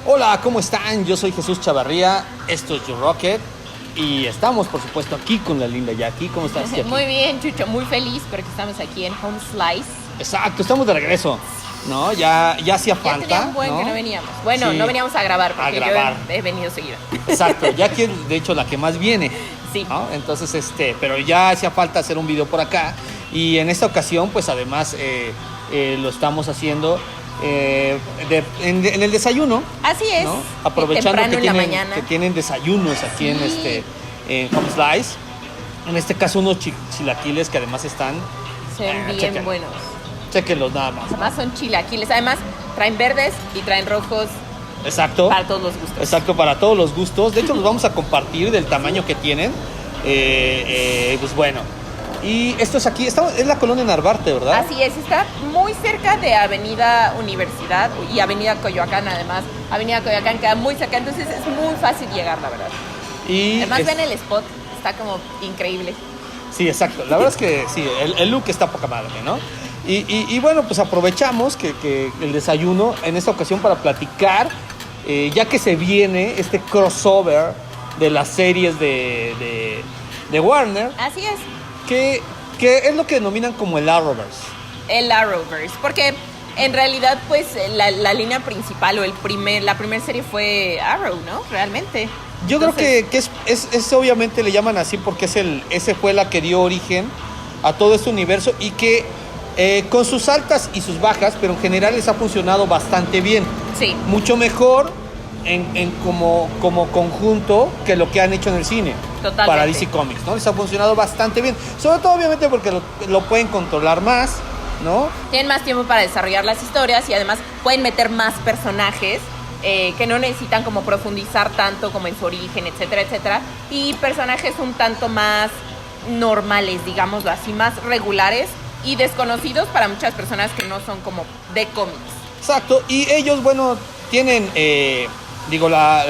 Hola, ¿cómo están? Yo soy Jesús Chavarría, esto es You Rocket y estamos, por supuesto, aquí con la linda Jackie. ¿Cómo estás, Jackie? Muy bien, Chucho, muy feliz porque estamos aquí en Home Slice. Exacto, estamos de regreso, ¿no? Ya hacía falta, tenía un buen ¿no? que no veníamos. Bueno, Sí, no veníamos a grabar porque a grabar. yo he venido seguido. Exacto, Jackie es de hecho la que más viene, Sí. ¿no? Entonces, pero ya hacía falta hacer un video por acá y en esta ocasión, pues además lo estamos haciendo en el desayuno. Así es. ¿No? Aprovechando temprano que en la tienen, mañana. que tienen desayunos aquí Sí. en Home Slice. En este caso unos chilaquiles que además están, Se ven bien chequen. buenos. Chéquenlos nada más. Además son chilaquiles. Además traen verdes y traen rojos Exacto. para todos los gustos. Exacto, para todos los gustos. De hecho, los vamos a compartir del tamaño que tienen. Pues bueno. Y esto es aquí, es la colonia Narvarte, ¿verdad? Así es, está muy cerca de Avenida Universidad y Avenida Coyoacán, además. Avenida Coyoacán queda muy cerca, entonces es muy fácil llegar, la verdad. Y Además ven el spot, está como increíble. Sí, exacto. La verdad es que sí, el look está poca madre, ¿no? Y bueno, pues aprovechamos que el desayuno en esta ocasión para platicar, ya que se viene este crossover de las series de Warner, Así es. que es lo que denominan como el Arrowverse. El Arrowverse, porque en realidad pues la línea principal o la primera serie fue Arrow, ¿no? Realmente. Yo Entonces, creo que es obviamente le llaman así porque ese fue la que dio origen a todo este universo y que con sus altas y sus bajas, pero en general les ha funcionado bastante bien. sí, Mucho mejor como conjunto que lo que han hecho en el cine. Totalmente. Para DC Comics, ¿no? Les ha funcionado bastante bien. Sobre todo, obviamente, porque lo pueden controlar más, ¿no? tienen más tiempo para desarrollar las historias y además pueden meter más personajes que no necesitan como profundizar tanto como en su origen, etcétera, etcétera. Y personajes un tanto más normales, digámoslo así, más regulares y desconocidos para muchas personas que no son como de cómics. Exacto. Y ellos, bueno, tienen,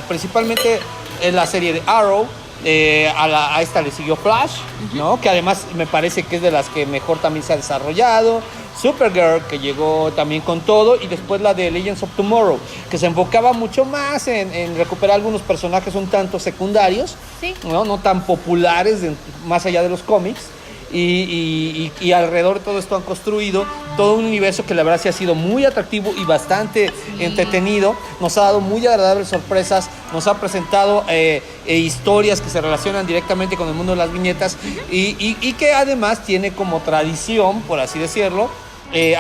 principalmente en la serie de Arrow. A esta le siguió Flash, ¿no? Que además me parece que es de las que mejor también se ha desarrollado. Supergirl, que llegó también con todo, y después la de Legends of Tomorrow, que se enfocaba mucho más en recuperar algunos personajes un tanto secundarios, Sí. no tan populares más allá de los cómics. Y alrededor de todo esto han construido todo un universo que la verdad sí ha sido muy atractivo y bastante entretenido. Nos ha dado muy agradables sorpresas, nos ha presentado historias que se relacionan directamente con el mundo de las viñetas y que además tiene como tradición, por así decirlo,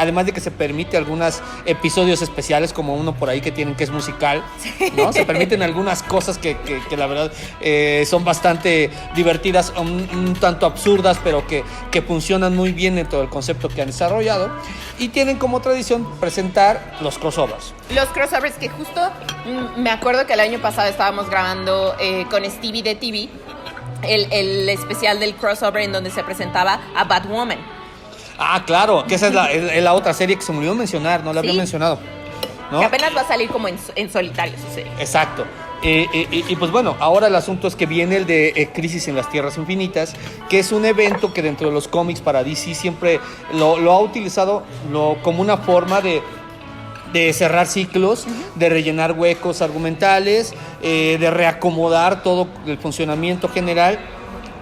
además de que se permite algunos episodios especiales, como uno por ahí que tienen que es musical, ¿no? Se permiten algunas cosas que la verdad son bastante divertidas, un tanto absurdas, pero que funcionan muy bien dentro del concepto que han desarrollado. Y tienen como tradición presentar los crossovers. Los crossovers que justo me acuerdo que el año pasado estábamos grabando con Stevie de TV el especial del crossover en donde se presentaba a Batwoman. Ah, claro, que esa es la otra serie que se me olvidó mencionar, no la había Sí. mencionado, ¿no? Que apenas va a salir como en solitario su serie. Exacto. Y pues bueno, ahora el asunto es que viene el de Crisis en las Tierras Infinitas, que es un evento que dentro de los cómics para DC siempre lo ha utilizado como una forma de cerrar ciclos, de rellenar huecos argumentales, de reacomodar todo el funcionamiento general.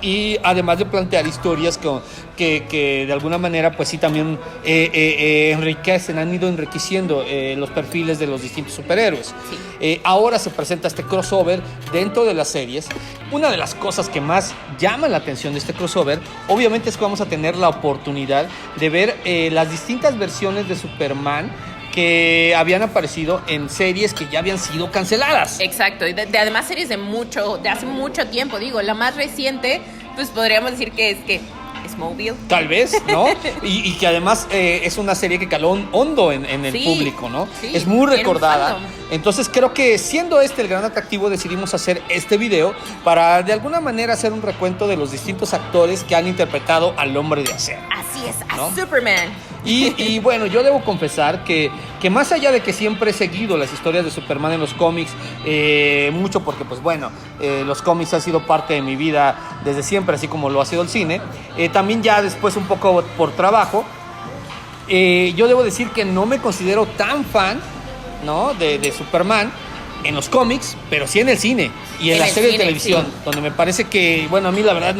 Y además de plantear historias que de alguna manera pues sí también enriquecen, han ido enriqueciendo los perfiles de los distintos superhéroes. Sí. Ahora se presenta este crossover dentro de las series. Una de las cosas que más llama la atención de este crossover obviamente es que vamos a tener la oportunidad de ver las distintas versiones de Superman que habían aparecido en series que ya habían sido canceladas. Exacto, y de además series de hace mucho tiempo, digo, la más reciente, pues podríamos decir que es Smallville. Tal vez, ¿no? Y que además es una serie que caló hondo en el Sí, público, ¿no? sí, Es muy tiene un recordada. fandom. Entonces creo que siendo este el gran atractivo decidimos hacer este video para de alguna manera hacer un recuento de los distintos actores que han interpretado al Hombre de Acero. Así es, a ¿No? Superman. Y bueno, yo debo confesar que más allá de que siempre he seguido las historias de Superman en los cómics, mucho porque pues bueno, los cómics han sido parte de mi vida desde siempre, así como lo ha sido el cine, también ya después un poco por trabajo, yo debo decir que no me considero tan fan, ¿no? de Superman, en los cómics, pero sí en el cine y en la serie de televisión, sí. Donde me parece que, bueno, a mí la verdad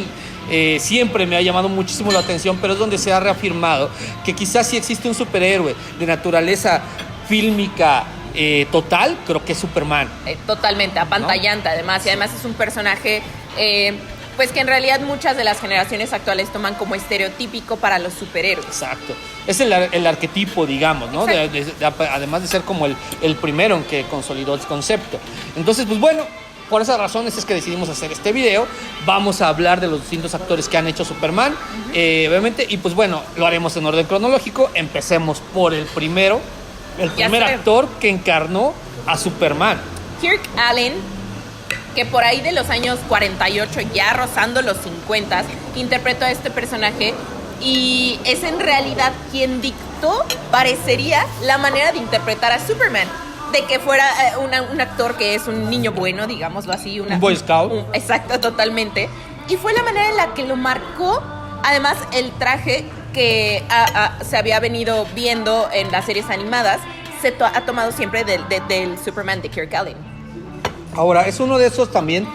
siempre me ha llamado muchísimo la atención, pero es donde se ha reafirmado que quizás sí existe un superhéroe de naturaleza fílmica total, creo que es Superman. Totalmente, apantallante, ¿no? Además, y además es un personaje pues que en realidad muchas de las generaciones actuales toman como estereotípico para los superhéroes. Exacto. Es el arquetipo, digamos, ¿no? Además de ser como el primero en que consolidó el concepto. Entonces, pues bueno, por esas razones es que decidimos hacer este video. Vamos a hablar de los distintos actores que han hecho Superman, obviamente, y pues bueno, lo haremos en orden cronológico. Empecemos por el primer actor que encarnó a Superman. Kirk Allen, que por ahí de los años 48, ya rozando los 50, interpretó a este personaje y es en realidad quien dictó, parecería, la manera de interpretar a Superman. De que fuera un actor que es un niño bueno, digámoslo así. Un Boy Scout. Exacto, totalmente. Y fue la manera en la que lo marcó. Además, el traje que se había venido viendo en las series animadas ha tomado siempre del Superman de Kirk Allen. Ahora, es uno de esos también,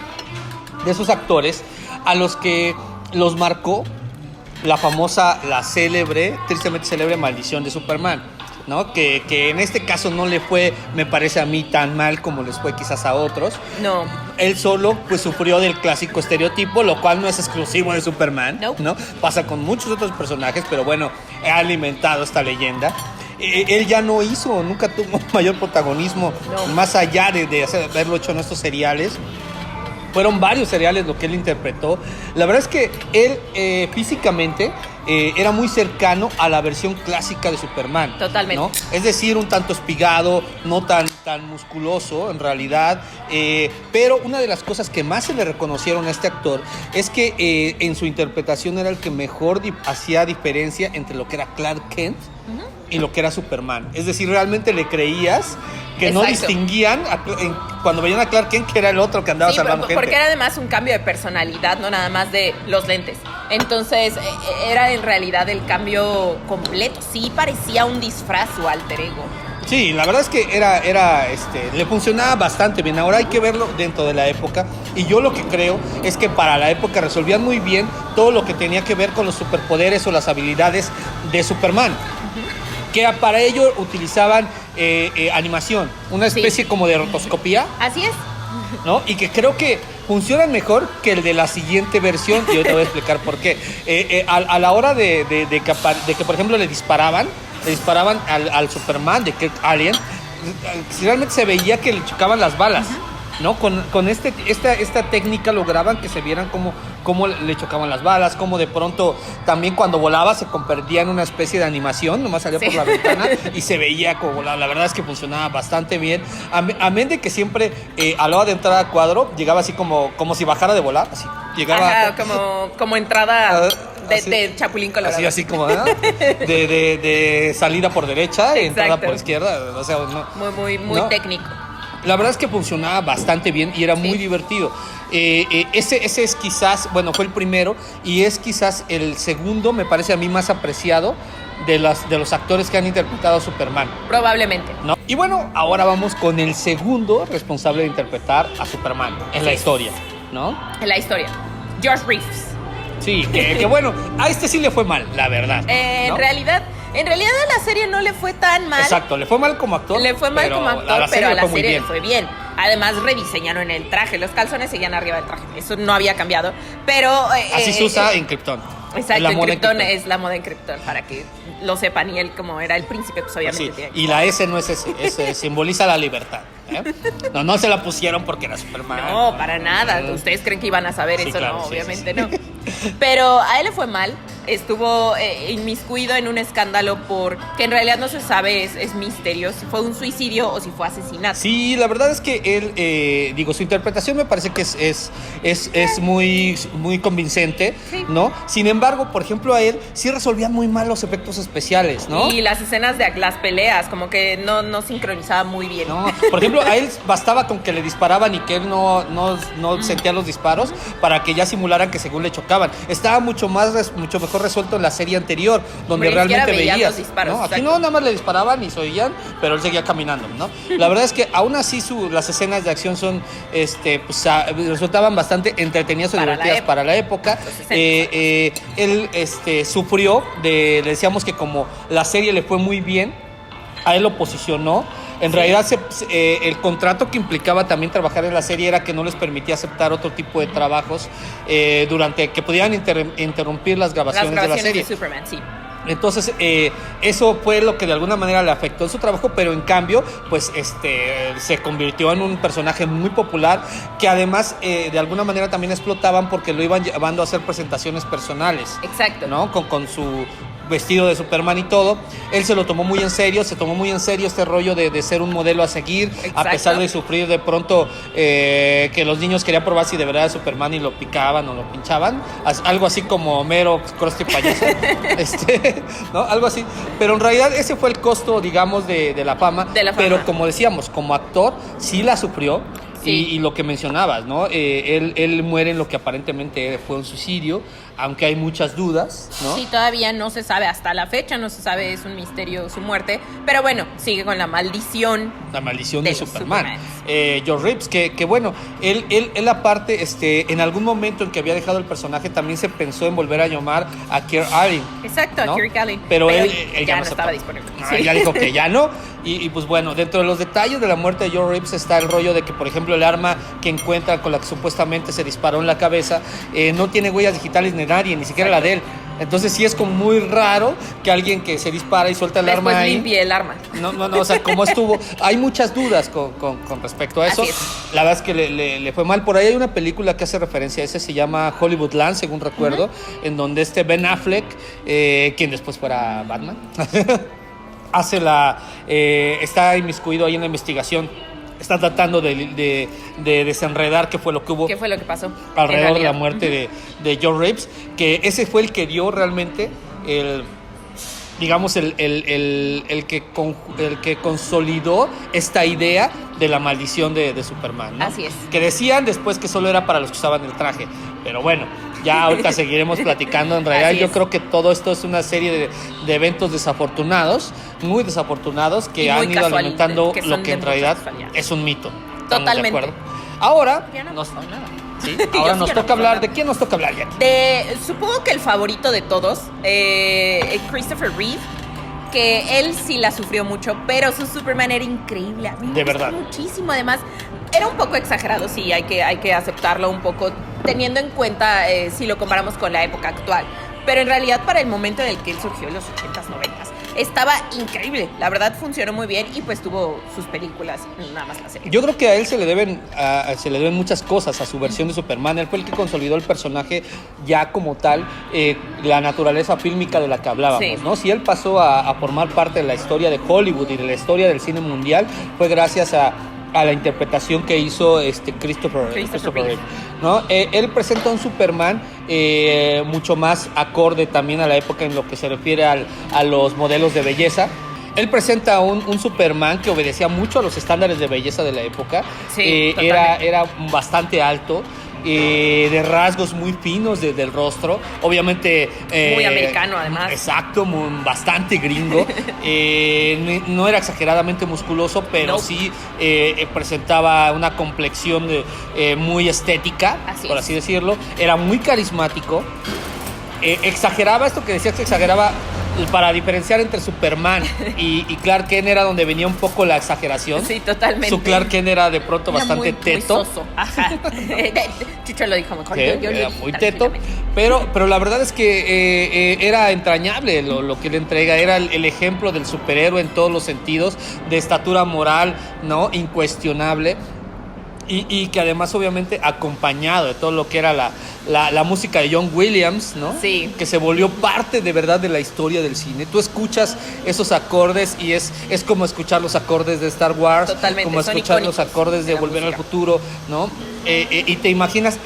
de esos actores a los que los marcó la célebre, tristemente célebre maldición de Superman, ¿no? Que en este caso no le fue, me parece a mí, tan mal como les fue quizás a otros. No. Él solo pues sufrió del clásico estereotipo, lo cual no es exclusivo de Superman, ¿no? Pasa con muchos otros personajes, pero bueno, ha alimentado esta leyenda. Él ya nunca tuvo mayor protagonismo, más allá de haberlo hecho en estos seriales. Fueron varios seriales lo que él interpretó. La verdad es que él físicamente era muy cercano a la versión clásica de Superman. Totalmente. ¿No? Es decir, un tanto espigado, no tan musculoso en realidad. Pero una de las cosas que más se le reconocieron a este actor es que en su interpretación era el que mejor hacía diferencia entre lo que era Clark Kent y lo que era Superman. Es decir, realmente le creías que Exacto. No distinguían cuando veían a Clark Kent que era el otro que andaba salvando gente. Porque era además un cambio de personalidad, no nada más de los lentes. Entonces era en realidad el cambio completo. Sí parecía un disfraz su alter ego. Sí, la verdad es que le funcionaba bastante bien. Ahora hay que verlo dentro de la época. Y yo lo que creo es que para la época resolvían muy bien todo lo que tenía que ver con los superpoderes o las habilidades de Superman. Que para ello utilizaban animación, una especie como de rotoscopía. Así es. ¿No? Y que creo que funcionan mejor que el de la siguiente versión, y yo te voy a explicar por qué. A la hora de que, por ejemplo, le disparaban al Superman de Kirk Allen, realmente se veía que le chocaban las balas. ¿No? Con esta técnica lograban que se vieran cómo le chocaban las balas, cómo de pronto también cuando volaba se convertía en una especie de animación, nomás salía por la ventana y se veía como volaba. La verdad es que funcionaba bastante bien. Amén de que siempre a la hora de entrar al cuadro llegaba así como si bajara de volar, así. Llegaba. Ajá, como entrada de Chapulín Colorado. Así como de salida por derecha y entrada por izquierda. O sea, muy técnico. La verdad es que funcionaba bastante bien y era muy divertido. Ese es quizás, bueno, fue el primero y es quizás el segundo, me parece a mí, más apreciado de los actores que han interpretado a Superman. Probablemente. ¿No? Y bueno, ahora vamos con el segundo responsable de interpretar a Superman en la historia, ¿no? En la historia. George Reeves. Sí, que bueno, a este sí le fue mal, la verdad. ¿no? En realidad a la serie no le fue tan mal. Exacto, le fue mal como actor. Le fue mal como actor, pero a la serie le fue bien. Además, rediseñaron el traje. Los calzones seguían arriba del traje. Eso no había cambiado. Pero así se usa en Krypton. Exacto, en Krypton es la moda en Krypton, para que lo sepan. Y él, como era el príncipe, pues obviamente. Sí, y la S no es S, simboliza la libertad. No se la pusieron porque era Superman. No, para nada. ¿Ustedes creen que iban a saber eso? Claro, no, obviamente no. Pero a él le fue mal. Estuvo inmiscuido en un escándalo que en realidad no se sabe, es misterio si fue un suicidio o si fue asesinato. Sí, la verdad es que él, su interpretación me parece que es muy, muy convincente, sí. ¿No? Sin embargo, por ejemplo, a él sí resolvían muy mal los efectos especiales, ¿no? Y las escenas de las peleas, como que no sincronizaba muy bien. No, por ejemplo, a él bastaba con que le disparaban y que él no sentía los disparos para que ya simularan que según le chocaban. Estaba mucho mejor mejor resuelto en la serie anterior, donde Hombre, ni siquiera realmente veías veías, los disparos, ¿no? Aquí exacto. no, nada más le disparaban y se oían, pero él seguía caminando, ¿no? La verdad es que aún así las escenas de acción son, pues, resultaban bastante entretenidas y Para la divertidas época. para la época. Los 60s. Él sufrió le decíamos que como la serie le fue muy bien, a él lo posicionó. En realidad el contrato que implicaba también trabajar en la serie era que no les permitía aceptar otro tipo de trabajos durante que pudieran interrumpir las grabaciones de la serie. de Superman, sí. Entonces, eso fue lo que de alguna manera le afectó en su trabajo, pero en cambio, pues, se convirtió en un personaje muy popular que además, de alguna manera también explotaban porque lo iban llevando a hacer presentaciones personales. Exacto. ¿No? Con su vestido de Superman y todo. Él se lo tomó muy en serio, se tomó muy en serio este rollo de ser un modelo a seguir, Exacto. a pesar de sufrir de pronto que los niños querían probar si de verdad era Superman y lo picaban o lo pinchaban, algo así como Homero, Krusty Payaso, ¿no? Algo así, pero en realidad ese fue el costo, digamos, de la fama, pero como decíamos, como actor sí la sufrió. Sí. Y lo que mencionabas, ¿no? Él muere en lo que aparentemente fue un suicidio, aunque hay muchas dudas, ¿no? Sí, todavía no se sabe, hasta la fecha no se sabe, es un misterio su muerte, pero bueno, sigue con la maldición. La maldición de Superman. Joe Reeves, que bueno, él aparte, en algún momento en que había dejado el personaje, también se pensó en volver a llamar a Kirk Allen. Exacto, ¿no? a Kirk Allen. Pero él ya no estaba disponible. Sí. Ya dijo que ya no. Y pues bueno, dentro de los detalles de la muerte de Joe Reeves está el rollo de que, por ejemplo, el arma que encuentra con la que supuestamente se disparó en la cabeza no tiene huellas digitales de nadie, ni siquiera la de él. Entonces sí es como muy raro que alguien que se dispara y suelta el arma ahí limpie el arma. No, o sea, ¿cómo estuvo? Hay muchas dudas con respecto a eso. La verdad es que le fue mal. Por ahí hay una película que hace referencia a ese, se llama Hollywoodland, según recuerdo, en donde Ben Affleck, quien después fuera Batman, está inmiscuido ahí en la investigación. Está tratando de desenredar qué fue lo que hubo. ¿Qué fue lo que pasó? Alrededor de la muerte de Joe Reeves, que ese fue el que dio realmente el que consolidó esta idea de la maldición de Superman, ¿no? Así es. Que decían después que solo era para los que usaban el traje. Pero bueno, ya ahorita seguiremos platicando. En realidad yo creo que todo esto es una serie de eventos desafortunados, muy desafortunados, que han ido alimentando lo que en realidad es un mito. Totalmente. ¿De acuerdo? Ahora ya no pasó nada. ¿Sí? Ahora nos toca hablar. ¿De quién nos toca hablar, Jackie? Supongo que el favorito de todos, Christopher Reeve, que él sí la sufrió mucho, pero su Superman era increíble. A mí me gustó muchísimo. Además, era un poco exagerado, sí, hay que aceptarlo un poco, teniendo en cuenta si lo comparamos con la época actual. Pero en realidad, para el momento en el que él surgió, en los 80s, 90s, estaba increíble. La verdad, funcionó muy bien y pues tuvo sus películas, nada más la serie. Yo creo que a él se le deben muchas cosas a su versión de Superman. Él fue el que consolidó el personaje ya como tal, la naturaleza fílmica de la que hablábamos, sí. ¿No? Si él pasó a formar parte de la historia de Hollywood y de la historia del cine mundial, fue gracias a la interpretación que hizo Christopher Reeve, ¿no? Él presenta un Superman mucho más acorde también a la época en lo que se refiere a los modelos de belleza. Él presenta un Superman que obedecía mucho a los estándares de belleza de la época. Sí, era bastante alto, de rasgos muy finos del rostro, obviamente muy americano además. Exacto, bastante gringo. No era exageradamente musculoso, pero sí presentaba una complexión muy estética, por así decirlo. Era muy carismático. Exageraba esto que decías, que exageraba para diferenciar entre Superman y Clark Kent, era donde venía un poco la exageración. Sí, totalmente. Su Clark Kent era de pronto bastante teto. Muy soso. Ajá. Chucho lo dijo mejor. Sí, era muy teto. Pero la verdad es que era entrañable lo que le entrega. Era el ejemplo del superhéroe en todos los sentidos, de estatura moral, ¿no? Incuestionable. Y que además obviamente acompañado de todo lo que era la música de John Williams, ¿no? Sí. Que se volvió parte de verdad de la historia del cine. Tú escuchas esos acordes y es como escuchar los acordes de Star Wars. Totalmente. Como escuchar los acordes de Volver al Futuro, ¿no? Y te imaginas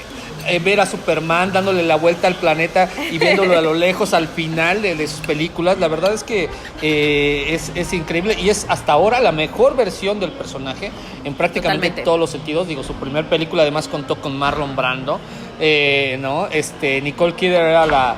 ver a Superman dándole la vuelta al planeta y viéndolo a lo lejos al final de sus películas. La verdad es que es increíble y es hasta ahora la mejor versión del personaje en prácticamente todos los sentidos. Digo, su primer película además contó con Marlon Brando, ¿no? Nicole Kidder era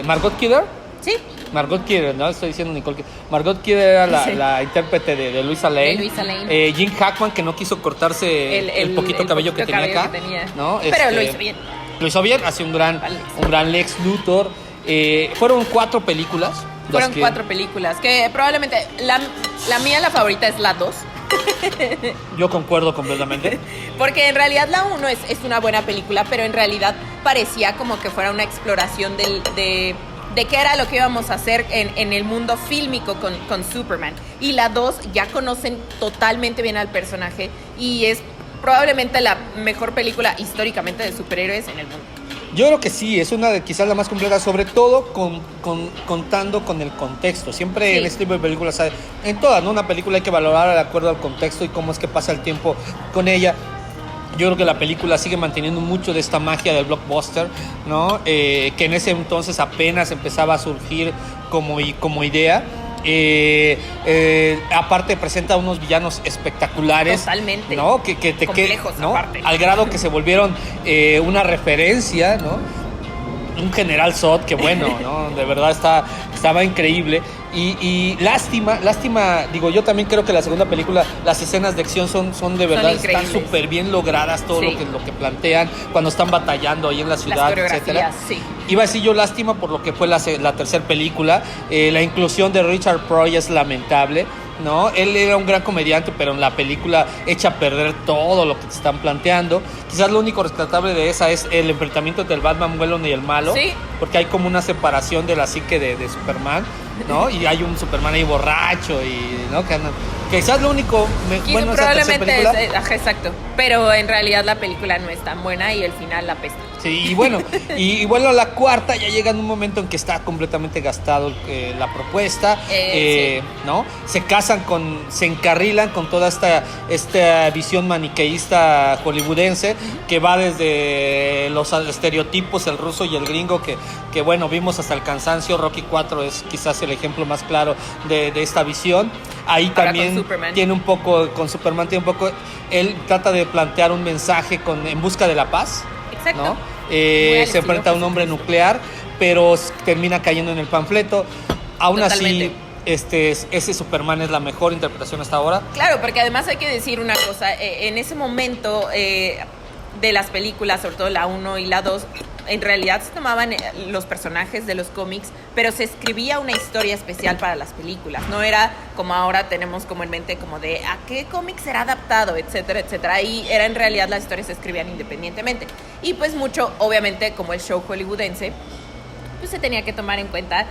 Margot Kidder. Sí. Margot Kidder, ¿no? Estoy diciendo Nicole Kidder. Margot Kidder era Sí. la intérprete de Luisa Lane. De Luisa Lane. Jim Hackman, que no quiso cortarse el poquito cabello que tenía acá. ¿No? Pero lo hizo bien. Lo hizo bien, hace un gran Lex Luthor. Fueron 4 películas. Fueron 4 películas, que probablemente la mía, la favorita es la 2. Yo concuerdo completamente. Porque en realidad la 1 es una buena película, pero en realidad parecía como que fuera una exploración de qué era lo que íbamos a hacer en el mundo fílmico con Superman. Y la 2 ya conocen totalmente bien al personaje y es probablemente la mejor película históricamente de superhéroes en el mundo. Yo creo que sí, es una de quizás la más completa, sobre todo contando con el contexto. Siempre Sí. en este tipo de películas, en todas, ¿no? Una película hay que valorar de acuerdo al contexto y cómo es que pasa el tiempo con ella. Yo creo que la película sigue manteniendo mucho de esta magia del blockbuster, ¿no? Que en ese entonces apenas empezaba a surgir como idea. Aparte presenta unos villanos espectaculares. Totalmente. ¿No? Que complejos, ¿no? aparte. Al grado que se volvieron una referencia, ¿no? Un general Zod que bueno, ¿no? De verdad estaba increíble. Y lástima, digo, yo también creo que la segunda película, las escenas de acción son de verdad, están súper bien logradas, todo Sí. lo que plantean, cuando están batallando ahí en la ciudad, Las etcétera. coreografías, sí. Iba a decir yo lástima por lo que fue la tercera película. La inclusión de Richard Pryor es lamentable, ¿no? Él era un gran comediante, pero en la película echa a perder todo lo que te están planteando. Quizás lo único rescatable de esa es el enfrentamiento entre el Batman bueno y el malo, Sí. porque hay como una separación de la psique de Superman, ¿no? Y hay un Superman ahí borracho y, ¿no? Que quizás lo único bueno es la tercera Probablemente película. exacto, pero en realidad la película no es tan buena y el final la pesta. Sí, y bueno, y bueno, a la cuarta ya llega en un momento en que está completamente gastado la propuesta, Sí. ¿no? Se encarrilan con toda esta visión maniqueísta hollywoodense que va desde los estereotipos, el ruso y el gringo, que bueno, vimos hasta el cansancio. Rocky 4 es quizás el ejemplo más claro de esta visión. Ahí Ahora también con Superman. con Superman tiene un poco, él trata de plantear un mensaje en busca de la paz. Exacto. ¿No? Muy al Se enfrenta a un estilo hombre nuclear, pero termina cayendo en el panfleto. Aún Totalmente. así, ese Superman es la mejor interpretación hasta ahora. Claro, porque además hay que decir una cosa, en ese momento de las películas, sobre todo la 1 y la 2, en realidad se tomaban los personajes de los cómics, pero se escribía una historia especial para las películas. No era como ahora tenemos como en mente como de a qué cómic será adaptado, etcétera, etcétera. Y era en realidad las historias se escribían independientemente. Y pues mucho, obviamente, como el show hollywoodense, pues se tenía que tomar en cuenta,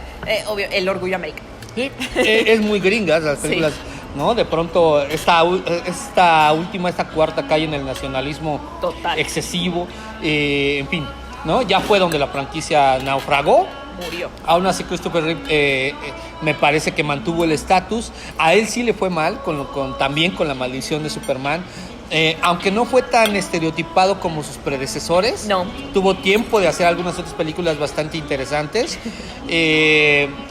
obvio, el orgullo americano. Sí, es muy gringas las películas, Sí. ¿no? De pronto esta cuarta cae en el nacionalismo Total. excesivo, en fin, ¿no? Ya fue donde la franquicia naufragó. Murió. Aún así Christopher Reeve me parece que mantuvo el estatus. A él sí le fue mal también con La Maldición de Superman. Aunque no fue tan estereotipado como sus predecesores, No. tuvo tiempo de hacer algunas otras películas bastante interesantes,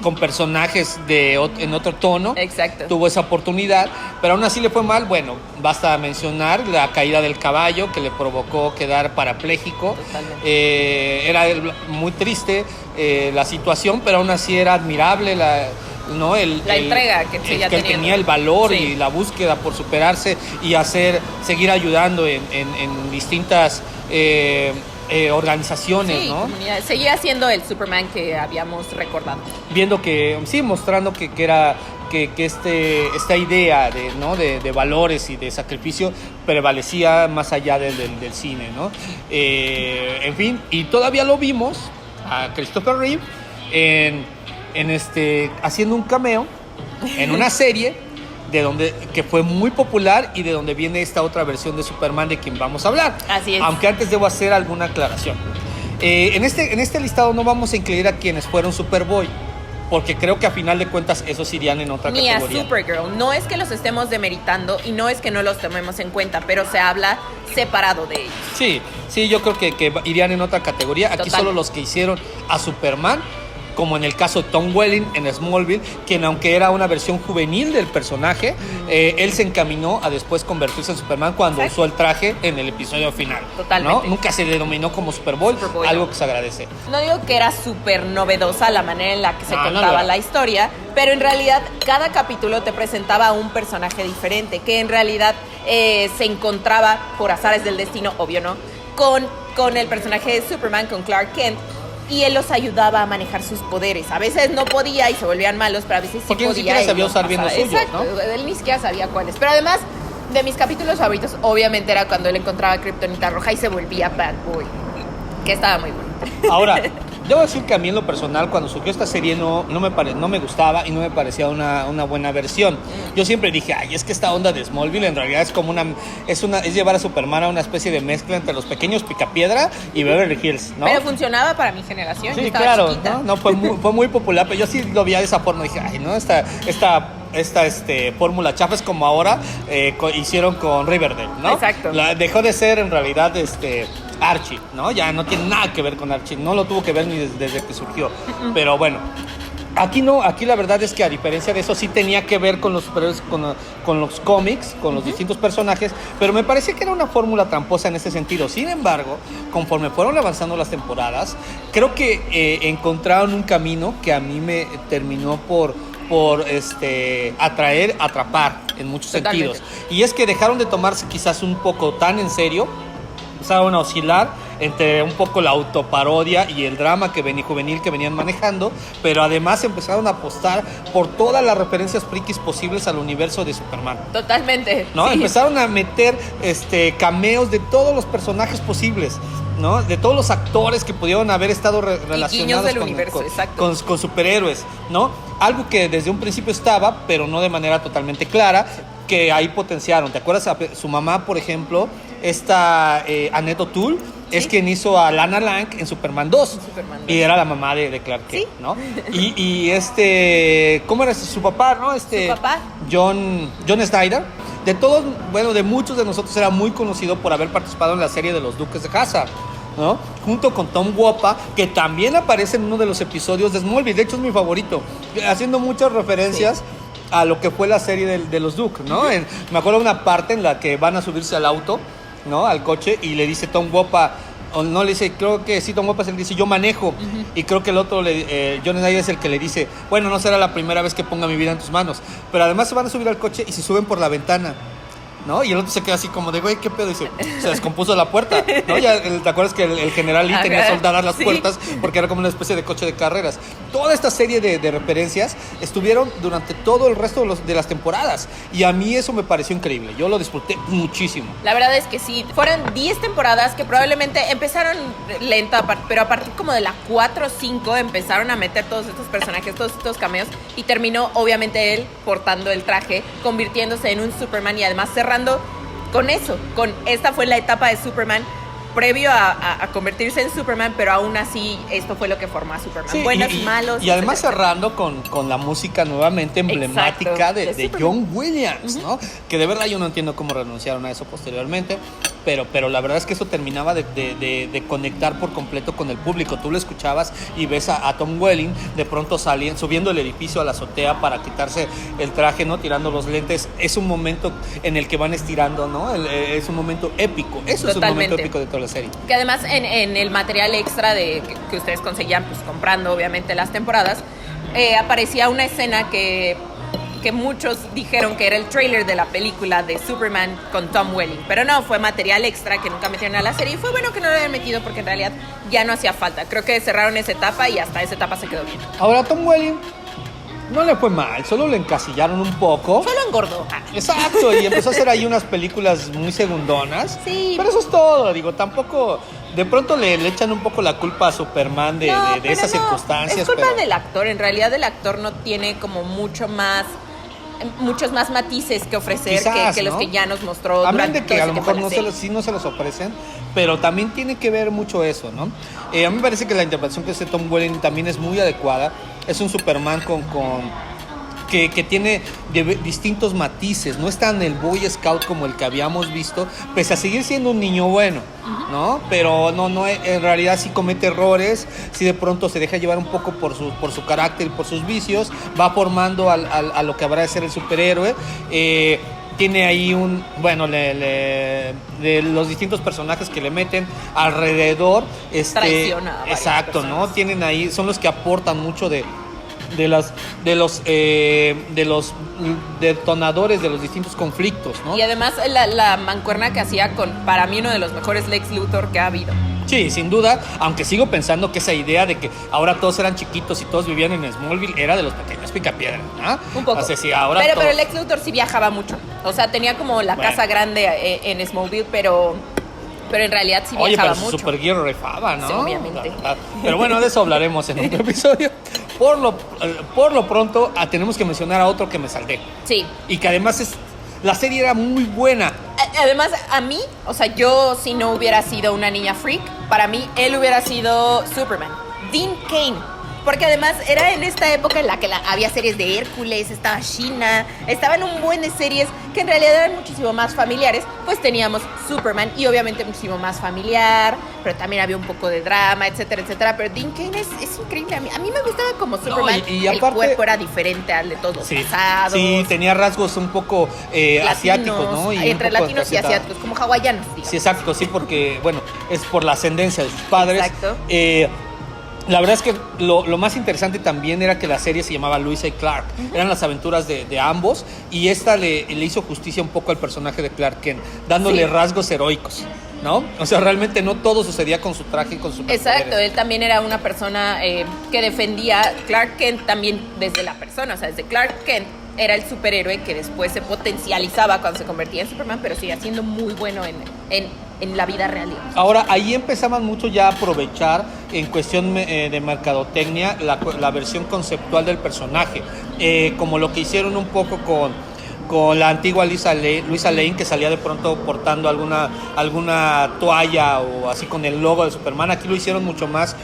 con personajes en otro tono. Exacto. Tuvo esa oportunidad, pero aún así le fue mal. Bueno, basta mencionar la caída del caballo que le provocó quedar parapléjico. Totalmente. Era muy triste la situación, pero aún así era admirable la entrega que seguía que él teniendo. tenía el valor Sí. y la búsqueda por superarse y seguir ayudando en distintas organizaciones, Sí, ¿no? comunidades. Seguía siendo el Superman que habíamos recordado. Mostrando que era que esta idea de valores y de sacrificio prevalecía más allá del cine, ¿no? En fin, y todavía lo vimos a Christopher Reeve haciendo un cameo en una serie que fue muy popular y de donde viene esta otra versión de Superman de quien vamos a hablar. Así es. Aunque antes debo hacer alguna aclaración. En este listado no vamos a incluir a quienes fueron Superboy, porque creo que a final de cuentas esos irían en otra Ni categoría. a Supergirl. No es que los estemos demeritando y no es que no los tomemos en cuenta, pero se habla separado de ellos. Sí, yo creo que irían en otra categoría. Aquí Total. solo los que hicieron a Superman como en el caso de Tom Welling en Smallville, quien aunque era una versión juvenil del personaje, él se encaminó a después convertirse en Superman cuando usó el traje en el episodio final. Totalmente. ¿No? Nunca se denominó como Superboy, algo que se agradece. No digo que era súper novedosa la manera en la que se contaba la historia, pero en realidad cada capítulo te presentaba a un personaje diferente, que en realidad se encontraba, por azares del destino, obvio no, con el personaje de Superman, con Clark Kent, y él los ayudaba a manejar sus poderes. A veces no podía y se volvían malos, pero a veces sí porque podía. Porque ni siquiera sabía usar bien los suyos, exacto, ¿no? Él ni siquiera sabía cuáles. Pero además, de mis capítulos favoritos, obviamente era cuando él encontraba a Kryptonita Roja y se volvía Bad Boy, que estaba muy bueno. Ahora, debo decir que a mí en lo personal, cuando surgió esta serie no me gustaba y no me parecía una buena versión. Yo siempre dije, ay, es que esta onda de Smallville en realidad es como es llevar a Superman a una especie de mezcla entre Los Pequeños Picapiedra y Beverly Hills, ¿no? Pero funcionaba para mi generación. Sí, yo estaba claro, chiquita. ¿no? Fue muy popular, pero yo sí lo veía de esa forma. Dije, ay, no, esta fórmula chafa es como ahora hicieron con Riverdale, ¿no? Exacto. Dejó de ser en realidad Archie, ¿no? Ya no tiene nada que ver con Archie, no lo tuvo que ver ni desde que surgió. Pero bueno, aquí no, aquí la verdad es que a diferencia de eso sí tenía que ver con los superhéroes, con los cómics, con los distintos personajes, pero me parece que era una fórmula tramposa en ese sentido. Sin embargo, conforme fueron avanzando las temporadas, creo que encontraron un camino que a mí me terminó por atrapar en muchos Totalmente. sentidos. Y es que dejaron de tomarse quizás un poco tan en serio, empezaron a oscilar entre un poco la autoparodia y el drama juvenil que venían manejando, pero además empezaron a apostar por todas las referencias frikis posibles al universo de Superman. Totalmente. ¿No? Sí. Empezaron a meter cameos de todos los personajes posibles, ¿no? De todos los actores que pudieron haber estado relacionados del universo, exacto. con superhéroes, ¿no? Algo que desde un principio estaba, pero no de manera totalmente clara, que ahí potenciaron. ¿Te acuerdas? Su mamá, por ejemplo, Annette O'Toole, es quien hizo a Lana Lang en Superman 2. Y era la mamá de Clark Kent, ¿no? Y ¿cómo era su papá, no? Su papá. John Snyder. De muchos de nosotros era muy conocido por haber participado en la serie de los Duques de Hazzard, ¿no? Junto con Tom Wopa, que también aparece en uno de los episodios de Smallville. De hecho, es mi favorito, haciendo muchas referencias a lo que fue la serie de los Duke, ¿no? Me acuerdo de una parte en la que van a subirse al auto, ¿no? Al coche, y le dice Tom Wopa, o no le dice, creo que sí, Tom Wopa es el que dice, yo manejo. Y creo que el otro, John Snyder, es el que le dice, bueno, no será la primera vez que ponga mi vida en tus manos. Pero además se van a subir al coche y se suben por la ventana, ¿no? Y el otro se queda así como de, güey, ¿qué pedo? Y se descompuso la puerta, ¿no? Ya, ¿te acuerdas que el general Lee tenía soldadas las puertas porque era como una especie de coche de carreras? Toda esta serie de referencias estuvieron durante todo el resto de las temporadas, y a mí eso me pareció increíble. Yo lo disfruté muchísimo. La verdad es que sí, fueron 10 temporadas que probablemente empezaron lenta, pero a partir como de la 4 o 5 empezaron a meter todos estos personajes, todos estos cameos, y terminó obviamente él portando el traje, convirtiéndose en un Superman, y además cerrando con eso, esta fue la etapa de Superman previo a convertirse en Superman, pero aún así esto fue lo que formó a Superman, Sí, buenos y malos. Y además etcétera. cerrando con la música nuevamente emblemática Exacto, de John Williams, ¿no? Que de verdad yo no entiendo cómo renunciaron a eso posteriormente, pero la verdad es que eso terminaba de conectar por completo con el público. Tú lo escuchabas y ves a Tom Welling de pronto subiendo el edificio a la azotea para quitarse el traje, ¿no? Tirando los lentes. Es un momento en el que van estirando, ¿no? Es un momento épico. Eso Totalmente. Es un momento épico de toda la serie. Que además en el material extra que ustedes conseguían, pues comprando obviamente las temporadas, aparecía una escena que muchos dijeron que era el tráiler de la película de Superman con Tom Welling, pero no, fue material extra que nunca metieron a la serie, y fue bueno que no lo hayan metido porque en realidad ya no hacía falta. Creo que cerraron esa etapa y hasta esa etapa se quedó bien. Ahora, Tom Welling no le fue mal, solo le encasillaron un poco. Solo engordó. Exacto, y empezó a hacer ahí unas películas muy segundonas. Sí. Pero eso es todo, digo, tampoco. De pronto le echan un poco la culpa a Superman de esas circunstancias. Es culpa pero del actor, en realidad el actor no tiene como muchos más matices que ofrecer. Quizás, que los ¿no? que ya nos mostró. Hablan de durante que todo a lo ese mejor tiempo de la serie. no se los ofrecen, pero también tiene que ver mucho eso, ¿no? A mí me parece que la interpretación que hace Tom Welling también es muy adecuada. Es un Superman que tiene distintos matices. No es tan el Boy Scout como el que habíamos visto, pese a seguir siendo un niño bueno, ¿no? Pero no, en realidad sí comete errores, sí de pronto se deja llevar un poco por su carácter y por sus vicios, va formando a lo que habrá de ser el superhéroe. Tiene ahí de los distintos personajes que le meten alrededor. Traiciona. Exacto, ¿no? Tienen ahí, son los que aportan mucho de los detonadores de los distintos conflictos, ¿no? Y además la mancuerna que hacía con, para mí, uno de los mejores Lex Luthor que ha habido. Sí, sin duda, aunque sigo pensando que esa idea de que ahora todos eran chiquitos y todos vivían en Smallville era de los pequeños picapiedra, ¿no? Un poco. O sea, sí, ahora pero Lex Luthor sí viajaba mucho. O sea, tenía como la casa grande en Smallville, pero en realidad sí viajaba mucho. Oye, pero Supergirl rifaba, ¿no? Sí, obviamente. Pero bueno, de eso hablaremos en otro episodio. Por lo pronto, tenemos que mencionar a otro que me salté. Sí. Y que además la serie era muy buena. Además, a mí, o sea, yo si no hubiera sido una niña freak, para mí él hubiera sido Superman. Dean Cain. Porque además era en esta época en la que había series de Hércules, estaba She-Ra, estaban un buen de series que en realidad eran muchísimo más familiares. Pues teníamos Superman y obviamente muchísimo más familiar, pero también había un poco de drama, etcétera, etcétera. Pero Dean Cain es increíble. A mí me gustaba como Superman. No, y aparte, el cuerpo era diferente al de todos los pasados. Sí, tenía rasgos un poco asiáticos, ¿no? Y entre latinos y asiáticos, como hawaianos, digamos. Sí, exacto, sí, porque, bueno, es por la ascendencia de sus padres. Exacto. La verdad es que lo más interesante también era que la serie se llamaba Lois y Clark. Eran las aventuras de ambos, y esta le hizo justicia un poco al personaje de Clark Kent, dándole rasgos heroicos, ¿no? O sea, realmente no todo sucedía con su traje y con su Exacto, él también era una persona que defendía Clark Kent también desde la persona, o sea, desde Clark Kent era el superhéroe que después se potencializaba cuando se convertía en Superman, pero sigue siendo muy bueno en la vida real. Ahora, ahí empezaban mucho ya a aprovechar en cuestión de mercadotecnia la versión conceptual del personaje, como lo que hicieron un poco con la antigua Luisa Lane, que salía de pronto portando alguna toalla o así con el logo de Superman. Aquí lo hicieron mucho más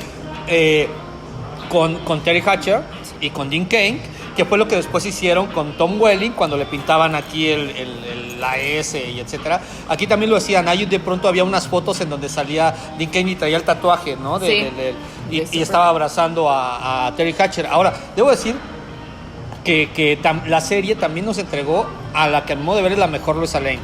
con Terry Hatcher y con Dean Cain, que fue lo que después hicieron con Tom Welling cuando le pintaban aquí la S y etcétera. Aquí también lo hacían. Ahí de pronto había unas fotos en donde salía Dean Cain y traía el tatuaje, ¿no? Y estaba abrazando a Terry Hatcher. Ahora, debo decir que la serie también nos entregó a la que a mi modo de ver es la mejor Lois Lane,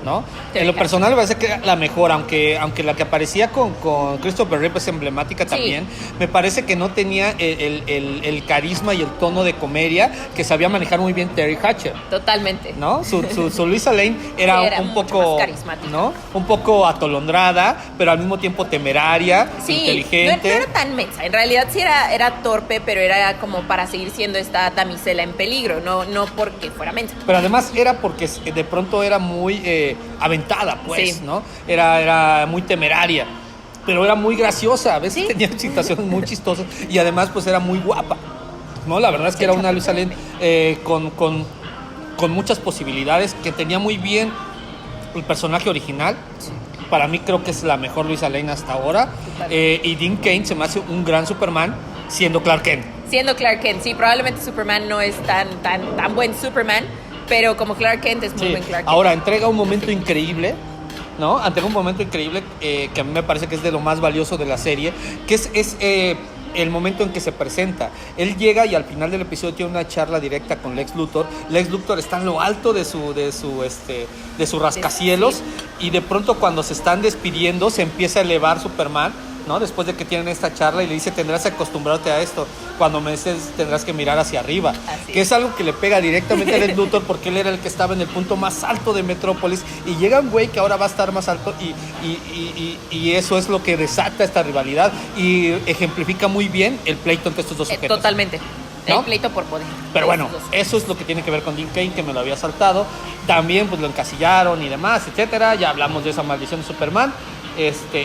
¿no? En lo personal me parece que era la mejor, aunque la que aparecía con Christopher Reeve es emblemática también. Me parece que no tenía el carisma y el tono de comedia que sabía manejar muy bien Terry Hatcher. Totalmente. ¿No? Su Luisa Lane era un poco más carismática, ¿no? Un poco atolondrada, pero al mismo tiempo temeraria, inteligente. No era tan mensa. En realidad sí era torpe, pero era como para seguir siendo esta damisela en peligro, no porque fuera mensa. Pero además era porque de pronto era muy aventada, pues, ¿no? Era muy temeraria, pero era muy graciosa. A veces tenía situaciones muy chistosas y además pues era muy guapa, ¿no? La verdad es que era una Luisa Lane con muchas posibilidades, que tenía muy bien el personaje original. Para mí creo que es la mejor Luisa Lane hasta ahora. Y Dean Cain se me hace un gran Superman siendo Clark Kent. Sí, probablemente Superman no es tan buen Superman, pero como Clark Kent es muy buen Clark Kent. Ahora, entrega un momento increíble, ¿no? Entrega un momento increíble que a mí me parece que es de lo más valioso de la serie, que es el momento en que se presenta. Él llega y al final del episodio tiene una charla directa con Lex Luthor. Lex Luthor está en lo alto de su rascacielos, y de pronto cuando se están despidiendo se empieza a elevar Superman, ¿no? Después de que tienen esta charla, y le dice: tendrás que acostumbrarte a esto, cuando me dices tendrás que mirar hacia arriba. Que es algo que le pega directamente a Lex Luthor, porque él era el que estaba en el punto más alto de Metrópolis, y llega un güey que ahora va a estar más alto, y eso es lo que desata esta rivalidad y ejemplifica muy bien el pleito entre estos dos sujetos. Totalmente, ¿no? El pleito por poder. Pero bueno, eso es lo que tiene que ver con Dean Cain, que me lo había saltado. También pues lo encasillaron y demás, etcétera. Ya hablamos de esa maldición de Superman.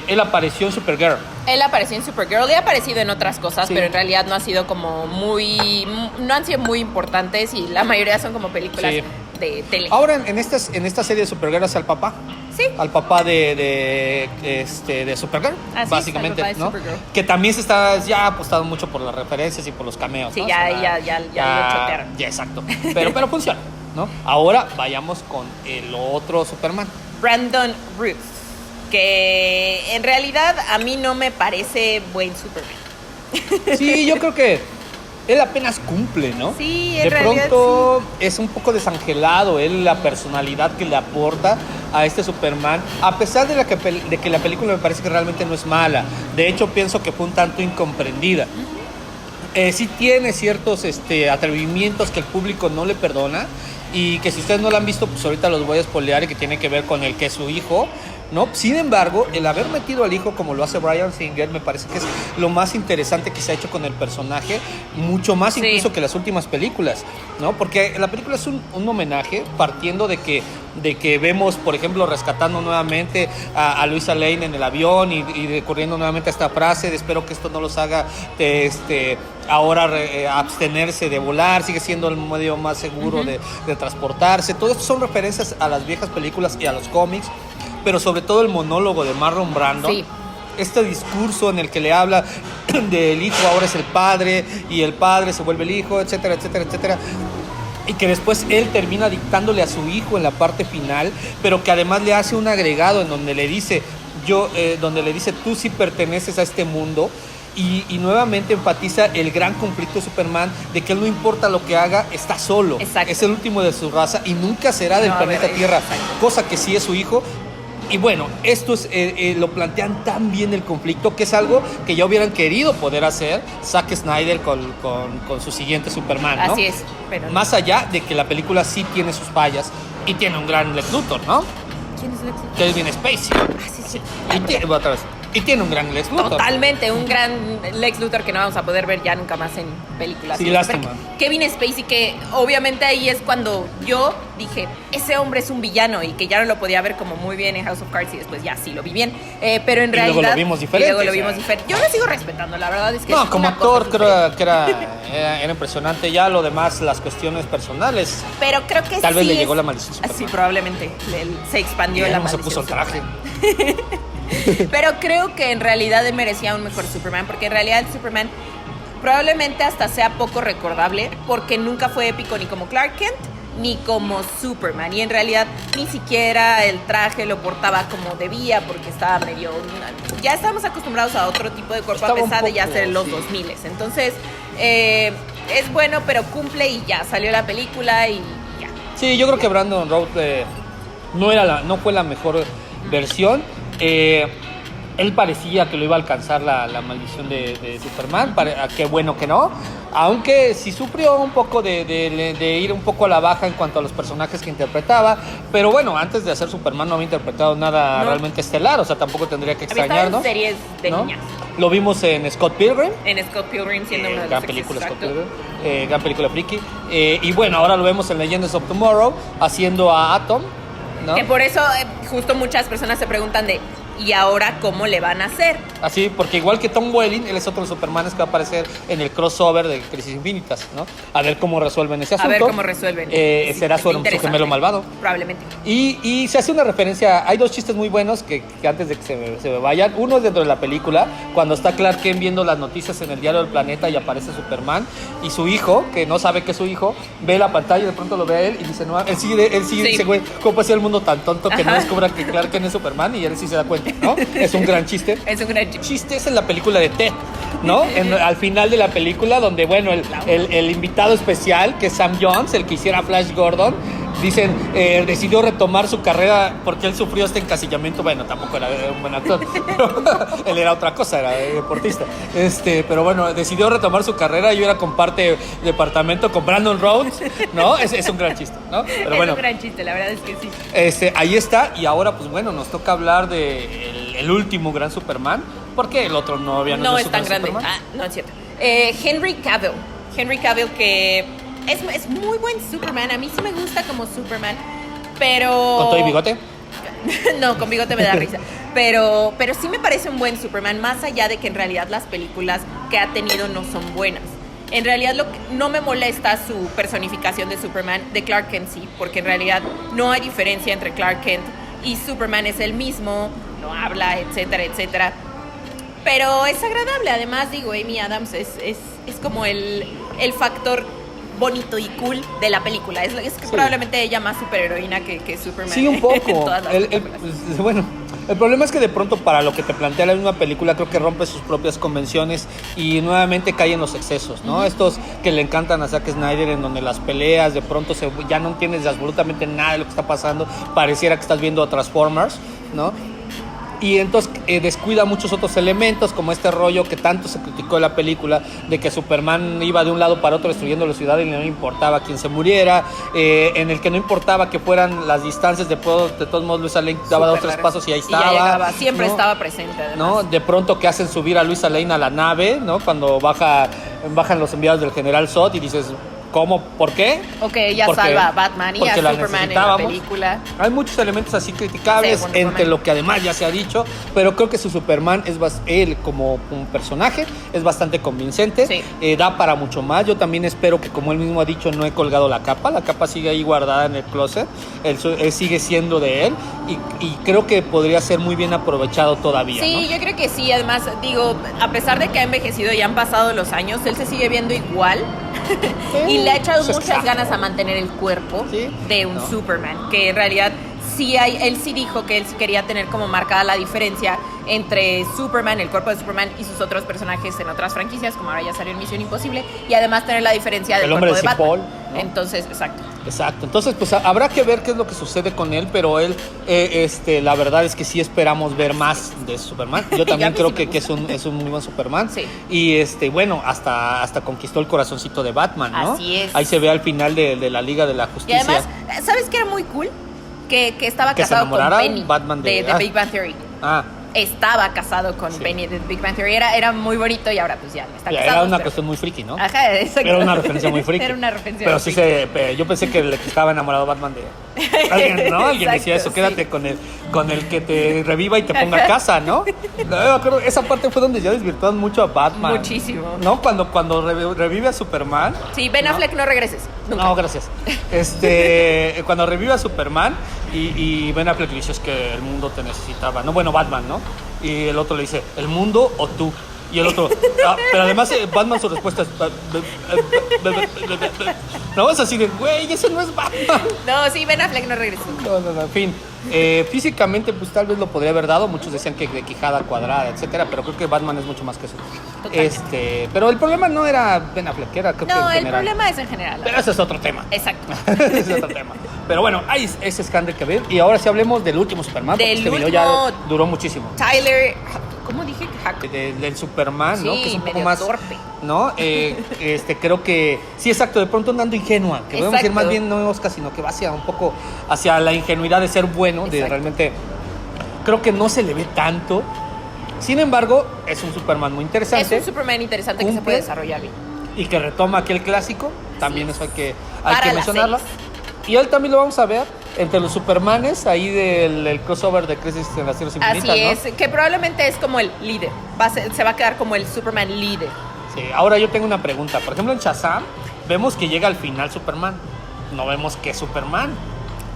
Él apareció en Supergirl. Él apareció en Supergirl y ha aparecido en otras cosas, pero en realidad no ha sido como no han sido muy importantes, y la mayoría son como películas de tele. Ahora en esta serie de Supergirl hace al papá. Sí, al papá de Supergirl, Así es, básicamente, al papá de ¿no? Supergirl. Que también se está ya apostado mucho por las referencias y por los cameos, Sí, ¿no? ya O sea, lo chotearon. ya, exacto. Pero funciona, ¿no? Ahora vayamos con el otro Superman. Brandon Ruth, que en realidad a mí no me parece buen Superman. Sí, yo creo que él apenas cumple, ¿no? Sí, en de realidad pronto es un poco desangelado él, la personalidad que le aporta a este Superman, a pesar de que la película me parece que realmente no es mala. De hecho, pienso que fue un tanto incomprendida. Sí tiene ciertos atrevimientos que el público no le perdona, y que si ustedes no la han visto, pues ahorita los voy a spoilear, y que tiene que ver con el que es su hijo, ¿no? Sin embargo, el haber metido al hijo como lo hace Bryan Singer me parece que es lo más interesante que se ha hecho con el personaje, mucho más incluso que las últimas películas, ¿no? Porque la película es un homenaje, partiendo de que vemos, por ejemplo, rescatando nuevamente a Luisa Lane en el avión, y recurriendo nuevamente a esta frase de espero que esto no los haga ahora abstenerse de volar, sigue siendo el medio más seguro de transportarse. Todo esto son referencias a las viejas películas y a los cómics, pero sobre todo el monólogo de Marlon Brando. Sí. Este discurso en el que le habla del hijo ahora es el padre, y el padre se vuelve el hijo, etcétera, etcétera, etcétera. Y que después él termina dictándole a su hijo en la parte final, pero que además le hace un agregado en donde le dice, tú sí perteneces a este mundo. Y nuevamente enfatiza el gran conflicto de Superman, de que él no importa lo que haga, está solo. Exacto. Es el último de su raza y nunca será del planeta Tierra, cosa que sí es su hijo. Y bueno, esto es lo plantean tan bien el conflicto, que es algo que ya hubieran querido poder hacer Zack Snyder con su siguiente Superman, ¿no? Así es. Pero más allá de que la película sí tiene sus fallas y tiene un gran Lex Luthor, ¿no? ¿Quién es Lex Luthor? Kevin Spacey. Sí. Y tiene un gran Lex Luthor. Totalmente, un gran Lex Luthor que no vamos a poder ver ya nunca más en películas. Sí, lástima. Kevin Spacey, que obviamente ahí es cuando yo dije, ese hombre es un villano, y que ya no lo podía ver como muy bien en House of Cards, y después ya sí lo vi bien. Pero en realidad... luego lo vimos diferente. Yo lo sigo respetando, la verdad es que... No, es como una actor cosa creo que era impresionante. Ya lo demás, las cuestiones personales, Pero creo que tal vez sí le llegó la maldición. Sí, probablemente. Se expandió la no se maldición. puso el traje. Pero creo que en realidad él merecía un mejor Superman, porque en realidad el Superman probablemente hasta sea poco recordable, porque nunca fue épico ni como Clark Kent ni como Superman, y en realidad ni siquiera el traje lo portaba como debía, porque estaba medio... Ya estábamos acostumbrados a otro tipo de cuerpo, Estaba a pesar de ya poco, ser los sí. 2000. Entonces es bueno, pero cumple, y ya salió la película y ya. Sí, yo creo que Brandon Routh no fue la mejor versión. Él parecía que lo iba a alcanzar la maldición de Superman, qué bueno que no, aunque sí sufrió un poco de ir un poco a la baja en cuanto a los personajes que interpretaba, pero bueno, antes de hacer Superman no había interpretado nada realmente estelar, o sea, tampoco tendría que extrañarnos. Había estado en series de ¿no? niñas. Lo vimos en Scott Pilgrim. En Scott Pilgrim, siendo uno de los Gran película, Scott Pilgrim, gran película friki, y bueno, ahora lo vemos en Legends of Tomorrow haciendo a Atom, ¿no? Que por eso justo muchas personas se preguntan ¿y ahora cómo le van a hacer? Así, porque igual que Tom Welling, él es otro de los Supermanes que va a aparecer en el crossover de Crisis Infinitas, ¿no? A ver cómo resuelven ese asunto. A ver cómo resuelven. Será su gemelo malvado. Probablemente. Y se hace una referencia, hay dos chistes muy buenos que antes de que se me vayan. Uno es dentro de la película, cuando está Clark Kent viendo las noticias en el diario del planeta y aparece Superman, y su hijo, que no sabe que es su hijo, ve la pantalla y de pronto lo ve a él y dice, no, él sigue Sí. dice, güey, ¿cómo puede ser el mundo tan tonto que no descubra que Clark Kent es Superman? Y él sí se da cuenta, ¿no? Es un gran chiste. Es un gran chiste. Chiste es en la película de Ted, ¿no? Al final de la película, donde, bueno, el invitado especial, que es Sam Jones, el que hiciera Flash Gordon, dicen, decidió retomar su carrera porque él sufrió este encasillamiento. Bueno, tampoco era un buen actor, pero él era otra cosa, era deportista. Pero bueno, decidió retomar su carrera y ahora comparte departamento con Brandon Routh, ¿no? Es un gran chiste, ¿no? Pero bueno, es un gran chiste, la verdad es que sí. Ahí está, y ahora, pues bueno, nos toca hablar de el último gran Superman, porque el otro no es tan grande. Superman. No es cierto. Henry Cavill, que es muy buen Superman. A mí sí me gusta como Superman, pero... ¿Con todo y bigote? No, con bigote me da risa. Pero sí me parece un buen Superman, más allá de que en realidad las películas que ha tenido no son buenas. En realidad no me molesta su personificación de Superman, de Clark Kent sí, porque en realidad no hay diferencia entre Clark Kent y Superman es el mismo, no habla, etcétera, etcétera. Pero es agradable, además digo, Amy Adams es como el factor bonito y cool de la película. Es Sí. probablemente ella más superheroína que Superman. Sí, un en poco. todas las películas. Bueno, el problema es que de pronto para lo que te plantea la misma película creo que rompe sus propias convenciones y nuevamente cae en los excesos, ¿no? Estos que le encantan a Zack Snyder, en donde las peleas de pronto ya no entiendes absolutamente nada de lo que está pasando, pareciera que estás viendo a Transformers, ¿no? Y entonces descuida muchos otros elementos, como este rollo que tanto se criticó en la película, de que Superman iba de un lado para otro destruyendo la ciudad y no importaba quién se muriera, en el que no importaba que fueran las distancias, de todos modos Luisa Lane daba 2 o 3 pasos y ahí estaba. Y ya llegaba, siempre ¿no? estaba presente además. ¿No? De pronto que hacen subir a Luisa Lane a la nave, ¿no? Cuando bajan los enviados del General Zod y dices, ¿cómo? ¿Por qué? Ok, ella Porque- salva a Batman y a porque la Superman en la necesitábamos. película. Hay muchos elementos así criticables, Sí, bueno, entre Superman. lo que además ya se ha dicho, pero creo que su Superman él como un personaje es bastante convincente, Sí. Da para mucho más. Yo también espero que, como él mismo ha dicho, no he colgado la capa sigue ahí guardada en el closet, él sigue siendo de él y creo que podría ser muy bien aprovechado todavía. Sí, ¿no? yo creo que sí. Además, digo, a pesar de que ha envejecido y han pasado los años, él se sigue viendo igual. Y le ha echado Pues muchas exacto. ganas a mantener el cuerpo Sí, de un ¿no? Superman, que en realidad él sí dijo que él sí quería tener como marcada la diferencia entre Superman, el cuerpo de Superman y sus otros personajes en otras franquicias, como ahora ya salió en Misión Imposible, y además tener la diferencia del El hombre cuerpo de de Batman. Cipoll, ¿no? Entonces, exacto. Exacto, entonces pues habrá que ver qué es lo que sucede con él, pero él, la verdad es que sí esperamos ver más de Superman. Yo también Ya, pues, creo sí me que es un muy buen Superman. Sí. Y bueno, hasta conquistó el corazoncito de Batman, ¿no? Así es. Ahí se ve al final de la Liga de la Y Justicia. además, ¿sabes qué era muy cool? Que estaba ¿Que se casado con enamorara? Penny Batman de- de Big Bang Theory. Ah, Estaba casado con Sí. Penny de Big Bang Theory. Era muy bonito y ahora pues ya no está ya, casado. era una pero- cuestión muy friki, ¿no? Ajá, exacto. Era una referencia muy friki. Era una referencia Pero muy sí friki. yo pensé que el que estaba enamorado Batman de alguien, ¿no? Alguien decía eso, Exacto, quédate con el que te reviva y te ponga a casa, ¿no? No, me acuerdo, esa parte fue donde ya desvirtuaban mucho a Batman. Muchísimo. ¿No? Cuando revive a Superman. Sí, Ben ¿no? Affleck, no regreses. Nunca. No, gracias. Cuando revive a Superman y Ben Affleck le dice es que el mundo te necesitaba. No, bueno, Batman, ¿no? Y el otro le dice, ¿el mundo o tú? Y el otro, pero además Batman su respuesta es... No, es así de, güey, ese no es Batman. No, sí, Ben Affleck no regresó. No, en fin. Físicamente, pues tal vez lo podría haber dado. Muchos decían que de quijada cuadrada, etcétera, pero creo que Batman es mucho más que eso. Totalmente. Pero el problema no era Ben Affleck, era creo que No, en el general. problema es en general. Pero ese es otro tema. Exacto. Ese es otro tema. Pero bueno, hay ese escándalo que ver. Y ahora sí hablemos del último Superman, porque Del este video ya último- duró muchísimo. Tyler, ¿cómo dije? Del Superman, ¿no? Sí, Que es un poco medio más torpe. ¿no? Creo que sí, exacto, de pronto andando ingenua, que podemos decir Exacto. más bien no Oscar, sino que va hacia un poco hacia la ingenuidad de ser bueno, de Exacto. realmente creo que no se le ve tanto. Sin embargo, es un Superman muy interesante. Es un Superman interesante que se Cumple. puede desarrollar bien. Y que retoma aquel clásico, también Sí. eso hay Para que las mencionarlo. Y él también lo vamos a ver entre los Supermanes ahí del crossover de Crisis en las Tierras Infinitas, Así ¿no? es, que probablemente es como el líder. Se va a quedar como el Superman líder. Sí, ahora yo tengo una pregunta. Por ejemplo, en Shazam vemos que llega al final Superman. No vemos que es Superman.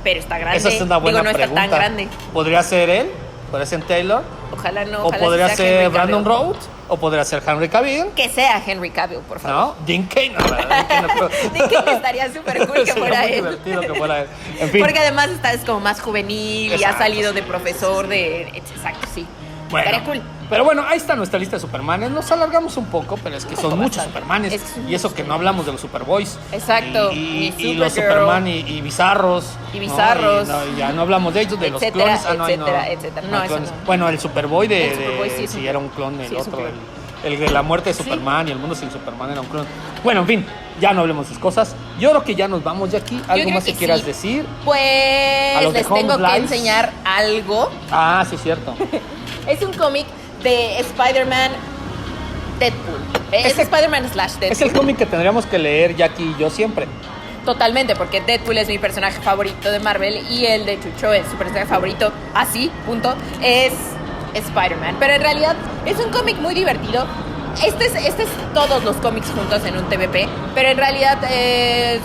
Pero está grande. Esa es una buena Digo, no pregunta. está tan grande. ¿Podría ser él? ¿Podría ser Taylor? Ojalá no. ¿O Ojalá podría sí sea ser Henry Brandon Cavill. Rhodes? ¿O podría ser Henry Cavill? Que sea Henry Cavill, por favor. ¿No? Dean Cain. No, ¿verdad? Dean Cain no creo. De que estaría súper cool que Sería fuera muy él. divertido que fuera él. En fin. Porque además es como más juvenil y ha Exacto, salido sí, de profesor de... Exacto, sí. Bueno, Estaría cool. pero bueno, ahí está nuestra lista de Supermanes. Nos alargamos un poco, pero es que son poco muchos bastante. Supermanes. Es que son Y eso que no hablamos de los Superboys. Exacto, Y ni los Supergirl. Superman y bizarros. Y ¿no? bizarros. Y ya no hablamos de ellos, de los Etcétera, clones. No, etcétera, etcétera. No, hay eso clones. no. Bueno, el Superboy El Superboy sí es sí un- era un clon, el sí, es un otro. clon. El de la muerte de Superman y el mundo sin Superman era un clon. Bueno, en fin, ya no hablemos de sus cosas. Yo creo que ya nos vamos de aquí. ¿Algo creo más que que quieras sí. decir? A Pues los de les Home tengo que Slice. enseñar algo. Ah, sí, cierto. Es un cómic de Spider-Man Deadpool. Es Spider-Man / Deadpool. Es el cómic que tendríamos que leer Jackie y yo siempre. Totalmente, porque Deadpool es mi personaje favorito de Marvel y el de Chucho es su personaje favorito, así, punto, es Spider-Man. Pero en realidad es un cómic muy divertido Este es todos los cómics juntos en un TVP, pero en realidad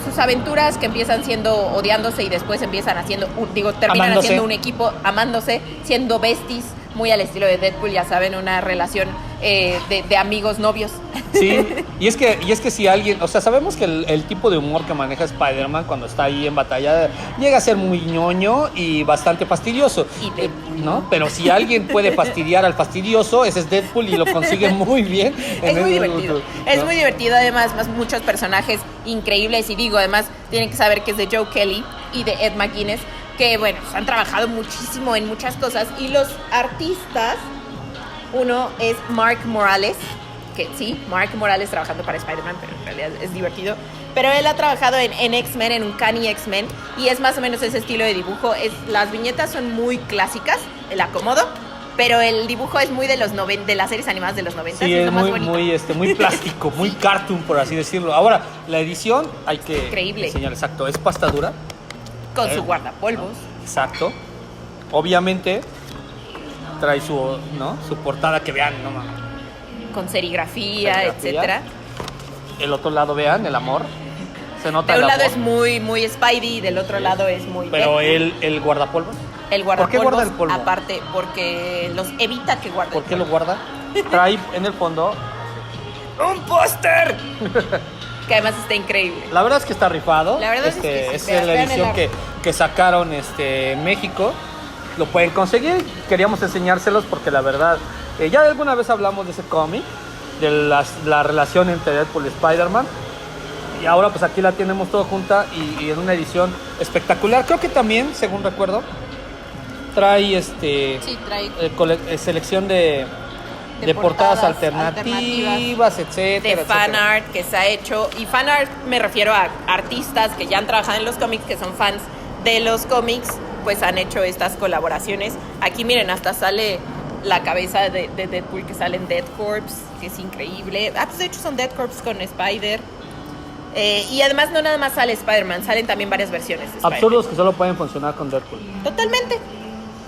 sus aventuras que empiezan siendo odiándose y después empiezan terminan Amándose. haciendo un equipo, amándose, siendo besties, muy al estilo de Deadpool, ya saben, una relación de amigos, novios. Sí, y es que si alguien, o sea, sabemos que el tipo de humor que maneja Spider-Man cuando está ahí en batalla llega a ser muy ñoño y bastante fastidioso, Y Deadpool, ¿no? Pero si alguien puede fastidiar al fastidioso, ese es Deadpool y lo consigue muy bien. Es muy divertido. ¿no? Es muy divertido, además, muchos personajes increíbles. Y digo, además, tienen que saber que es de Joe Kelly y de Ed McGuinness, que, bueno, han trabajado muchísimo en muchas cosas. Y los artistas, uno es Mark Morales, que sí, Mark Morales trabajando para Spider-Man, pero en realidad es divertido. Pero él ha trabajado en X-Men, en Uncanny X-Men, y es más o menos ese estilo de dibujo. Las viñetas son muy clásicas, el acomodo, pero el dibujo es muy de de las series animadas de los 90. Sí, es es lo más muy, bonito. muy plástico, muy cartoon, por así decirlo. Ahora, la edición hay que Increíble. enseñar, exacto, es pasta dura, Con su guardapolvos. exacto. Obviamente trae su portada que vean, no mames. Con serigrafía, Serigrafía. etcétera. El otro lado, vean, el amor. Se nota De el un lado amor. es muy, muy Spidey y del otro lado es muy Pero Deadpool. el guardapolvo, El ¿por qué guardapolvos, guarda el polvo? aparte, porque los evita que guarden. ¿por qué lo guarda? Trae en el fondo un póster. Que además está increíble. La verdad es que está rifado. La verdad es que sí. Es Vean la el edición arte. que sacaron en México. Lo pueden conseguir. Queríamos enseñárselos porque la verdad, ya alguna vez hablamos de ese cómic, de la relación entre Deadpool y Spider-Man. Y ahora pues aquí la tenemos toda junta y en una edición espectacular. Creo que también, según recuerdo, trae Sí, trae selección de portadas alternativas, de etcétera. fan etcétera. art que se ha hecho. Y fan art me refiero a artistas que ya han trabajado en los cómics, que son fans de los cómics, pues han hecho estas colaboraciones. Aquí miren, hasta sale la cabeza de Deadpool que sale en Dead Corps, que es increíble. Pues de hecho son Dead Corps con Spider. Y además no nada más sale Spider-Man, salen también varias versiones de Spider-Man. Absurdos que solo pueden funcionar con Deadpool. Totalmente.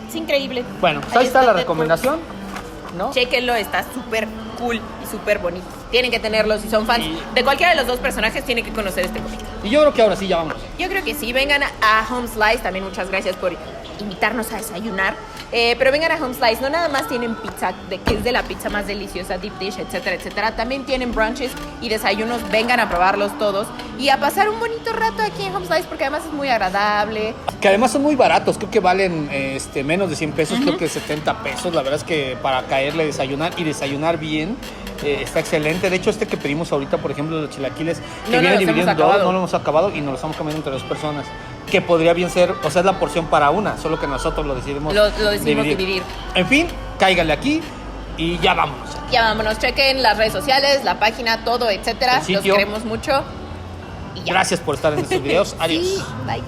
Es increíble. Bueno, pues ahí está la Dead recomendación, ¿no? Corps. Chéquenlo, está súper cool y súper bonito. Tienen que tenerlo si son fans Y- de cualquiera de los dos personajes, tienen que conocer este cómic. Y yo creo que ahora sí ya vamos. Yo creo que sí, vengan a Home Slice, también muchas gracias por invitarnos a desayunar. Pero vengan a Home Slice, no nada más tienen pizza, que es de la pizza más deliciosa, deep dish, etcétera, etcétera. También tienen brunches y desayunos, vengan a probarlos todos y a pasar un bonito rato aquí en Home Slice porque además es muy agradable. Que además son muy baratos, creo que valen menos de 100 pesos, creo que 70 pesos. La verdad es que para caerle desayunar y desayunar bien, está excelente. De hecho, que pedimos ahorita, por ejemplo, los chilaquiles, que No viene los dividido hemos en dos, acabado. no lo hemos acabado y nos lo estamos comiendo entre dos personas. Que podría bien ser, o sea, es la porción para una, solo que nosotros lo decidimos Lo decidimos dividir. En fin, cáiganle aquí y ya vámonos. Ya vámonos, chequen las redes sociales, la página, todo, etcétera. El Los sitio. queremos mucho. Y ya. Gracias por estar en estos videos. Adiós. Sí, bye.